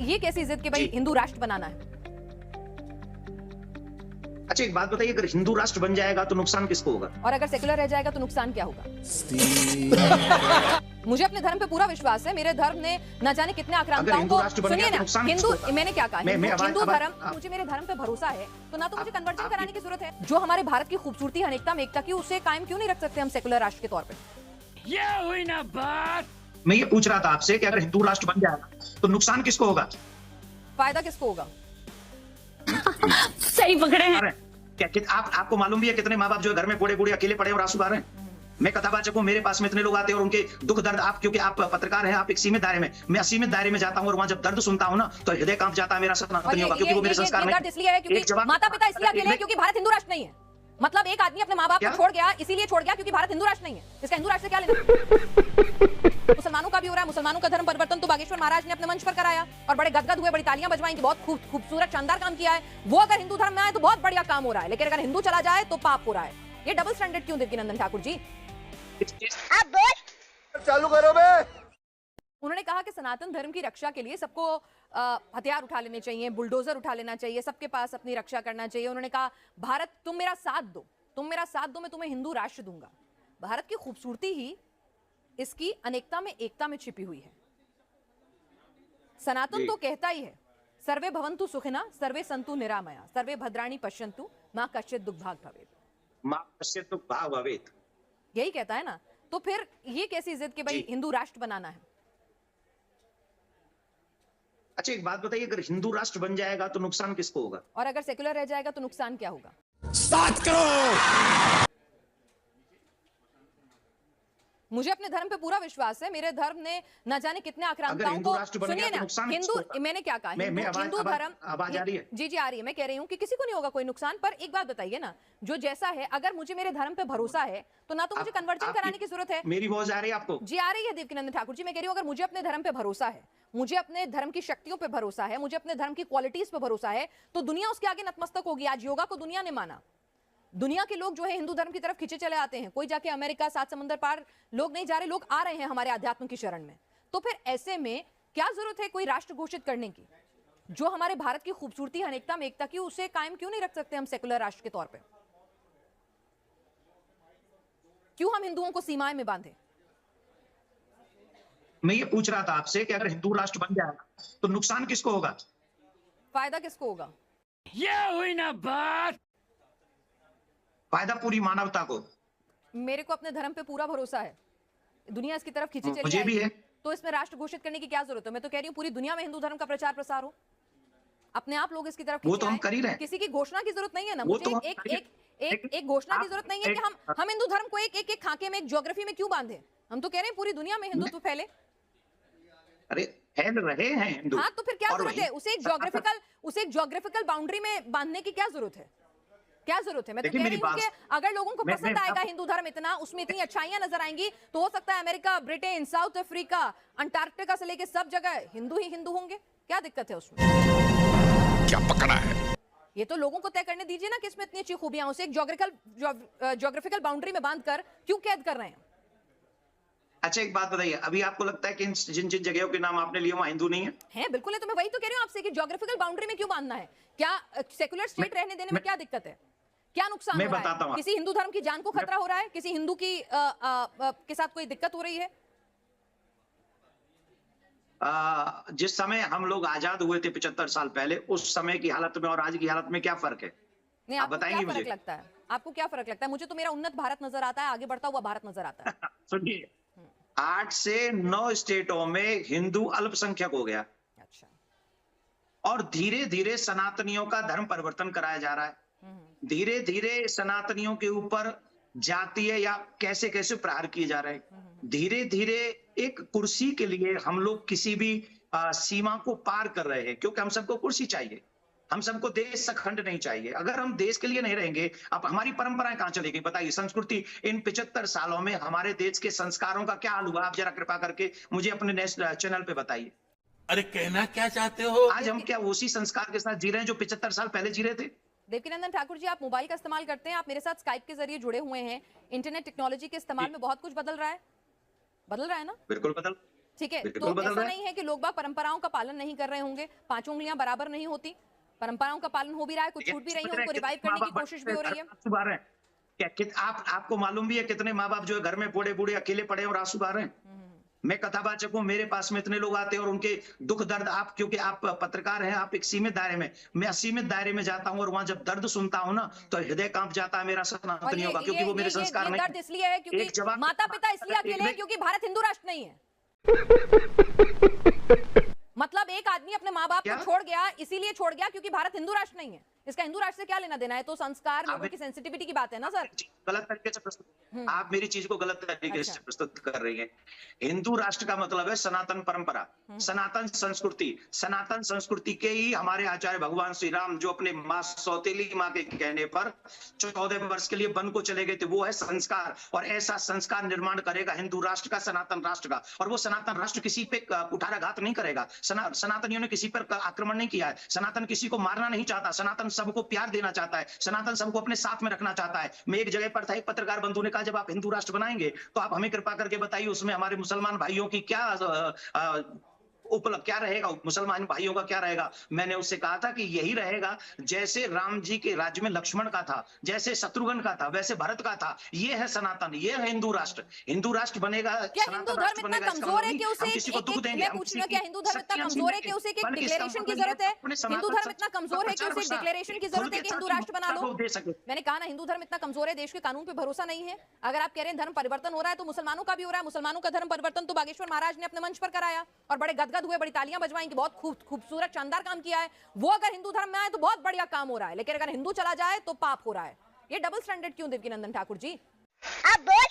ये कैसी जिद कि भाई हिंदू राष्ट्र बनाना है? अच्छा एक बात बताइए, अगर हिंदू राष्ट्र बन जाएगा तो नुकसान किसको होगा? और अगर सेकुलर रह जाएगा तो नुकसान क्या होगा? मुझे अपने धर्म पे पूरा विश्वास है। मेरे धर्म ने न जाने कितने आक्रांताओं को, सुनिए ना, हिंदू, मैंने क्या कहा, हिंदू धर्म, मुझे मेरे धर्म पे भरोसा है तो ना तो मुझे कन्वर्जन कराने की जरूरत है। जो हमारे भारत की खूबसूरती, अनेकता में एकता की, उसे कायम क्यों नहीं रख सकते हम सेकुलर राष्ट्र के तौर पे? ये हुई ना बात। मैं ये पूछ रहा था आपसे कि अगर हिंदू राष्ट्र बन जाएगा तो नुकसान किसको होगा? फायदा किसको होगा? सही पकड़े हैं। क्या आपको मालूम भी है कितने माँ बाप जो घर में बूढ़े बूढ़े अकेले पड़े और आंसू गा रहे हैं? मैं कथावाचक हूँ, मेरे पास में इतने लोग आते हैं और उनके दुख दर्द, आप क्योंकि आप पत्रकार हैं, आप एक सीमित दायरे में, मैं असीमित दायरे में जाता हूँ और वहाँ जब दर्द सुनता हूँ ना तो हृदय कांप जाता है मेरा। सनातनियों का, क्योंकि वो मेरे संस्कार में इसलिए है क्योंकि माता पिता इसलिए अकेले हैं क्योंकि भारत हिंदू राष्ट्र नहीं है। मतलब एक आदमी अपने माँ बाप को छोड़ गया, इसीलिए छोड़ गया क्योंकि भारत हिंदू राष्ट्र नहीं है। इसका हिंदू राष्ट्र से क्या लेना? मुसलमानों का भी हो रहा है। मुसलमानों का धर्म परिवर्तन तो बागेश्वर महाराज ने अपने मंच पर कराया और बड़े गदगद हुए, बड़ी तालियां बजवाई कि बहुत खूबसूरत शानदार काम किया है। वो अगर हिंदू धर्म में आए तो बहुत बढ़िया काम हो रहा है, लेकिन अगर हिंदू चला जाए तो पाप हो रहा है। ये डबल स्टैंडर्ड क्यों देवकीनंदन ठाकुर जी? आप बोल चालू करो बे। उन्होंने कहा कि सनातन धर्म की रक्षा के लिए सबको हथियार उठा लेने चाहिए, बुलडोजर उठा लेना चाहिए, सबके पास अपनी रक्षा करना चाहिए। उन्होंने कहा भारत तुम मेरा साथ दो, तुम मेरा साथ दो, मैं तुम्हें हिंदू राष्ट्र दूंगा। भारत की खूबसूरती ही इसकी अनेकता में एकता में छिपी हुई है। सनातन तो कहता ही है सर्वे भवन्तु सुखिनः सर्वे सन्तु निरामया सर्वे भद्राणि पश्यन्तु मा कश्चित् दुःखभाग् भवेत्। माँ कश्चित् दुःखभाग् भवेत्, यही कहता है ना। तो फिर ये कैसी जिद कि भाई हिंदू राष्ट्र बनाना है? अच्छा एक बात बताइए, अगर हिंदू राष्ट्र बन जाएगा तो नुकसान किसको होगा? और अगर सेकुलर रह जाएगा तो नुकसान क्या होगा? 7 करोड़। मुझे अपने धर्म पे पूरा विश्वास है। मेरे धर्म ने न जाने कितने आक्रांताओं को, सुनिए ना, हिंदू, मैंने क्या कहा, हिंदू धर्म, आवाज आ रही है? जी आ रही है। मैं कह रही हूँ कि किसी को नहीं होगा कोई नुकसान। पर एक बात बताइए ना, जो जैसा है, अगर मुझे मेरे धर्म पे भरोसा है तो ना तो मुझे कन्वर्जन कराने की जरूरत है। मेरी आवाज आ रही है आपको? जी आ रही है देवकीनंदन ठाकुर जी। मैं कह रही हूँ अगर मुझे अपने धर्म पे भरोसा है, मुझे अपने धर्म की शक्तियों पे भरोसा है, मुझे अपने धर्म की क्वालिटीज पे भरोसा है, तो दुनिया उसके आगे नतमस्तक होगी। आज योगा को दुनिया ने माना। दुनिया के लोग जो है हिंदू धर्म की तरफ खींचे चले आते हैं। कोई जाके अमेरिका, 7 समंदर पार लोग नहीं जा रहे, लोग आ रहे हैं हमारे अध्यात्म की शरण में। तो फिर ऐसे में क्या जरूरत है कोई राष्ट्र घोषित करने की? जो हमारे भारत की खूबसूरती, अनेकता में एकता की, उसे कायम क्यों नहीं रख सकते हम सेकुलर राष्ट्र के तौर पे? क्यों हम हिंदुओं को सीमाएं में बांधे? मैं ये पूछ रहा था आपसे कि अगर हिंदू राष्ट्र बन जाएगा तो नुकसान किसको होगा? फायदा किसको होगा? ये हुई ना बात। फायदा पूरी मानवता को। मेरे को अपने धर्म पे पूरा भरोसा है। दुनिया इसकी तरफ खींची चली मुझे भी है। तो इसमें राष्ट्र घोषित करने की क्या जरूरत है? मैं तो कह रही हूँ पूरी दुनिया में हिंदू धर्म का प्रचार प्रसार हो, अपने आप लोग इसकी तरफ वो तो हम कर ही रहे हैं। किसी की घोषणा की जरूरत नहीं है ना। वो मुझे तो एक घोषणा की जरूरत नहीं है कि हम हिंदू धर्म को एक खाके में, एक ज्योग्राफी में क्यों बांधे। हम तो कह रहे हैं पूरी दुनिया में हिंदुत्व फैले। अरे फैल रहे हैं हिंदू। हाँ, तो फिर क्या जरूरत है उसे एक ज्योग्राफिकल बाउंड्री में बांधने की? क्या जरूरत है? क्या जरूरत है? मैं तो कह रही हूँ कि अगर लोगों को पसंद आएगा हिंदू धर्म इतना, उसमें इतनी अच्छाइयां नजर आएंगी, तो हो सकता है America, Britain, south Africa, Antarctica से लेके सब जगह हिंदू ही हिंदू होंगे। क्या दिक्कत है उसमें? क्या पकड़ा है? ये तो लोगों को तय करने दीजिए ना कि इसमें इतनी अच्छी खूबियां, उसे एक ज्योग्राफिकल बाउंड्री में बांधकर क्यों कैद कर रहे हैं? अच्छा एक बात बताइए, अभी आपको लगता है कि जिन जिन जगहों के नाम आपने लिए वहां हिंदू नहीं है? बिल्कुल है। तो मैं वही तो कह रही हूँ आपसे कि ज्योग्राफिकल बाउंड्री में क्यों बांधना है? क्या सेकुलर स्टेट रहने देने में क्या दिक्कत है? क्या नुकसान हो रहा है? किसी हिंदू धर्म की जान को खतरा हो रहा है? किसी हिंदू की के साथ कोई दिक्कत हो रही है? जिस समय हम लोग आजाद हुए थे 75 साल पहले, उस समय की हालत में और आज की हालत में क्या फर्क है? नहीं, आप बताएंगे मुझे? लगता है आपको क्या फर्क लगता है? मुझे तो मेरा उन्नत भारत नजर आता है, आगे बढ़ता हुआ भारत नजर आता है। सुनिए, 8 से 9 स्टेटों में हिंदू अल्पसंख्यक हो गया। अच्छा। और धीरे धीरे सनातनियों का धर्म परिवर्तन कराया जा रहा है। धीरे धीरे सनातनियों के ऊपर जातीय या कैसे कैसे प्रहार किए जा रहे हैं। धीरे धीरे एक कुर्सी के लिए हम लोग किसी भी सीमा को पार कर रहे हैं, क्योंकि हम सबको कुर्सी चाहिए, हम सबको देश अखंड नहीं चाहिए। अगर हम देश के लिए नहीं रहेंगे, अब हमारी परंपराएं कहां चलेगी? बताइए। संस्कृति, इन 75 सालों में हमारे देश के संस्कारों का क्या हाल हुआ? आप जरा कृपा करके मुझे अपने नेशनल चैनल पे बताइए। अरे कहना क्या चाहते हो? आज हम क्या उसी संस्कार के साथ जी रहे हैं जो 75 साल पहले जी रहे थे? देवकीनंदन ठाकुर जी, आप मोबाइल का इस्तेमाल करते हैं, आप मेरे साथ स्काइप के जरिए जुड़े हुए हैं। इंटरनेट टेक्नोलॉजी के इस्तेमाल में बहुत कुछ बदल रहा है ना? बिल्कुल बदल ठीक है, बिल्कुल तो बदल ऐसा रहा है। नहीं है कि लोग बाग परंपराओं का पालन नहीं कर रहे होंगे, पांचों उंगलियां बराबर नहीं होती, परंपराओं का पालन हो भी रहा है, कुछ छूट भी रही है, उनको रिवाइव करने की कोशिश भी हो रही है। आंसू बहा रहे हैं आपको मालूम भी है कितने माँ बाप जो है घर में बूढ़े बूढ़े अकेले पड़े और आंसू बहा रहे हैं। मैं कथावाचक हूँ, मेरे पास में इतने लोग आते हैं और उनके दुख दर्द, आप क्योंकि आप पत्रकार हैं, आप एक सीमित दायरे में, मैं असीमित दायरे में जाता हूँ और वहां जब दर्द सुनता हूँ ना तो हृदय कांप जाता है मेरा और सनातनियों का, क्योंकि वो मेरे संस्कार ये नहीं। दर्द इसलिए है क्योंकि एक जवाब माता पिता इसलिए अकेले हैं क्योंकि भारत हिंदू राष्ट्र नहीं है। मतलब एक आदमी अपने माँ बाप क्या? को छोड़ गया, इसीलिए छोड़ गया क्योंकि भारत हिंदू राष्ट्र नहीं है। इसका हिंदू राष्ट्र से क्या लेना देना है? तो संस्कार, लोगों की सेंसिटिविटी की बात है ना सर। गलत तरीके से प्रस्तुत, आप मेरी चीज को गलत तरीके अच्छा। से प्रस्तुत कर रही हैं। हिंदू राष्ट्र का मतलब है सनातन परंपरा, सनातन संस्कृति। सनातन संस्कृति के ही हमारे आचार्य भगवान श्री राम जो अपने माँ सौतेली माँ के कहने पर 14 वर्ष के लिए वन को चले गए थे, वो है संस्कार। और ऐसा संस्कार निर्माण करेगा हिंदू राष्ट्र का, सनातन राष्ट्र का। और वो सनातन राष्ट्र किसी पे कुठाराघात नहीं करेगा। सनातनियों ने किसी पर आक्रमण नहीं किया है। सनातन किसी को मारना नहीं चाहता। सनातन सबको प्यार देना चाहता है। सनातन सबको अपने साथ में रखना चाहता है। मैं एक जगह पर था, एक पत्रकार बंधु ने कहा जब आप हिंदू राष्ट्र बनाएंगे तो आप हमें कृपा करके बताइए उसमें हमारे मुसलमान भाइयों की क्या उपलब्ध क्या रहेगा, मुसलमान भाइयों का क्या रहेगा। मैंने उससे कहा था कि यही रहेगा जैसे राम जी के राज्य में लक्ष्मण का था, जैसे शत्रुघ्न का था, वैसे भरत का था। ये है सनातन, ये है हिंदू राष्ट्र। हिंदू राष्ट्र बनेगा, क्या हिंदू धर्म इतना कमजोर है कि उसे मैं पूछ रही हूँ, क्या हिंदू धर्म इतना कमजोर है कि उसे एक डिक्लेरेशन की जरूरत है? हिंदू धर्म इतना कमजोर है कि उसे एक डिक्लेरेशन की जरूरत है कि हिंदू राष्ट्र बना लो? मैंने कहा ना, हिंदू धर्म इतना कमजोर है, देश के कानून पे भरोसा नहीं है। अगर आप कह रहे हैं धर्म परिवर्तन हो रहा है तो मुसलमानों का भी हो रहा है। मुसलमानों का धर्म परिवर्तन तो बागेश्वर महाराज ने अपने मंच पर कराया और बड़े गदगद हुए, बड़ी तालियां बजवाई कि बहुत खूबसूरत शानदार काम किया है। वो अगर हिंदू धर्म में आए तो बहुत बढ़िया काम हो रहा है, लेकिन अगर हिंदू चला जाए तो पाप हो रहा है। ये डबल स्टैंडर्ड क्यों देवकीनंदन ठाकुर जी? अब बोल